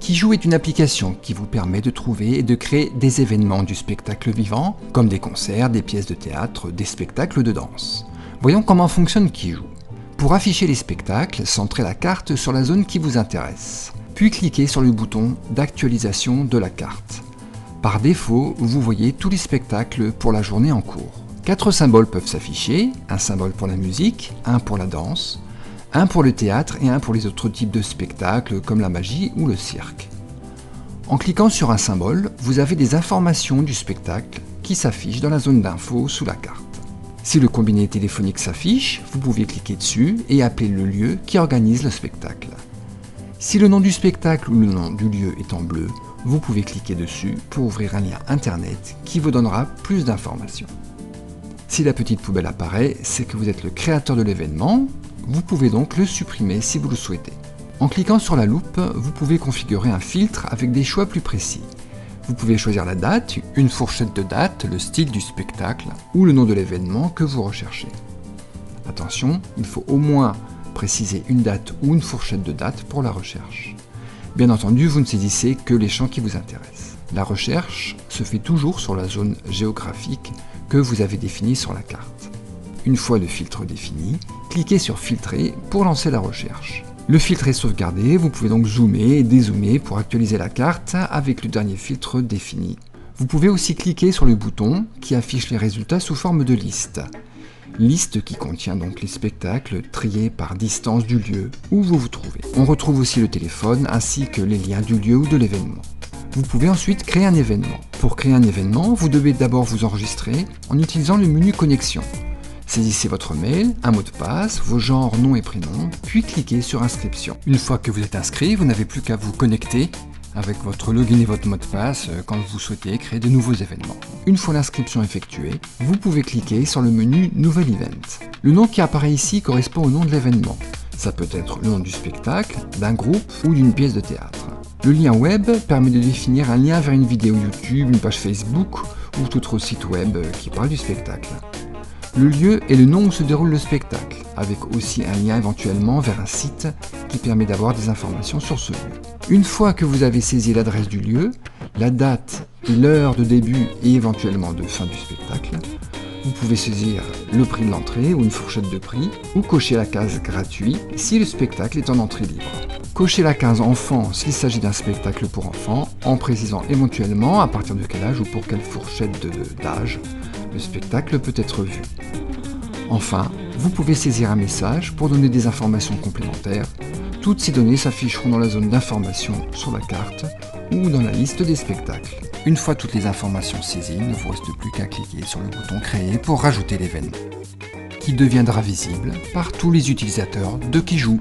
Kijou est une application qui vous permet de trouver et de créer des événements du spectacle vivant, comme des concerts, des pièces de théâtre, des spectacles de danse. Voyons comment fonctionne Kijou. Pour afficher les spectacles, centrez la carte sur la zone qui vous intéresse, puis cliquez sur le bouton d'actualisation de la carte. Par défaut, vous voyez tous les spectacles pour la journée en cours. 4 symboles peuvent s'afficher, un symbole pour la musique, un pour la danse, un pour le théâtre et un pour les autres types de spectacles comme la magie ou le cirque. En cliquant sur un symbole, vous avez des informations du spectacle qui s'affichent dans la zone d'infos sous la carte. Si le combiné téléphonique s'affiche, vous pouvez cliquer dessus et appeler le lieu qui organise le spectacle. Si le nom du spectacle ou le nom du lieu est en bleu, vous pouvez cliquer dessus pour ouvrir un lien internet qui vous donnera plus d'informations. Si la petite poubelle apparaît, c'est que vous êtes le créateur de l'événement, vous pouvez donc le supprimer si vous le souhaitez. En cliquant sur la loupe, vous pouvez configurer un filtre avec des choix plus précis. Vous pouvez choisir la date, une fourchette de date, le style du spectacle ou le nom de l'événement que vous recherchez. Attention, il faut au moins préciser une date ou une fourchette de date pour la recherche. Bien entendu, vous ne saisissez que les champs qui vous intéressent. La recherche se fait toujours sur la zone géographique que vous avez définie sur la carte. Une fois le filtre défini, cliquez sur Filtrer pour lancer la recherche. Le filtre est sauvegardé, vous pouvez donc zoomer et dézoomer pour actualiser la carte avec le dernier filtre défini. Vous pouvez aussi cliquer sur le bouton qui affiche les résultats sous forme de liste. Liste qui contient donc les spectacles triés par distance du lieu où vous vous trouvez. On retrouve aussi le téléphone ainsi que les liens du lieu ou de l'événement. Vous pouvez ensuite créer un événement. Pour créer un événement, vous devez d'abord vous enregistrer en utilisant le menu Connexion. Saisissez votre mail, un mot de passe, vos genres, nom et prénom, puis cliquez sur Inscription. Une fois que vous êtes inscrit, vous n'avez plus qu'à vous connecter avec votre login et votre mot de passe quand vous souhaitez créer de nouveaux événements. Une fois l'inscription effectuée, vous pouvez cliquer sur le menu Nouvel Event. Le nom qui apparaît ici correspond au nom de l'événement. Ça peut être le nom du spectacle, d'un groupe ou d'une pièce de théâtre. Le lien web permet de définir un lien vers une vidéo YouTube, une page Facebook ou tout autre site web qui parle du spectacle. Le lieu est le nom où se déroule le spectacle, avec aussi un lien éventuellement vers un site qui permet d'avoir des informations sur ce lieu. Une fois que vous avez saisi l'adresse du lieu, la date et l'heure de début et éventuellement de fin du spectacle, vous pouvez saisir le prix de l'entrée ou une fourchette de prix, ou cocher la case gratuit si le spectacle est en entrée libre. Cochez la case enfant s'il s'agit d'un spectacle pour enfants, en précisant éventuellement à partir de quel âge ou pour quelle fourchette d'âge le spectacle peut être vu. Enfin, vous pouvez saisir un message pour donner des informations complémentaires. Toutes ces données s'afficheront dans la zone d'information sur la carte ou dans la liste des spectacles. Une fois toutes les informations saisies, il ne vous reste plus qu'à cliquer sur le bouton Créer pour rajouter l'événement, qui deviendra visible par tous les utilisateurs de Kijou.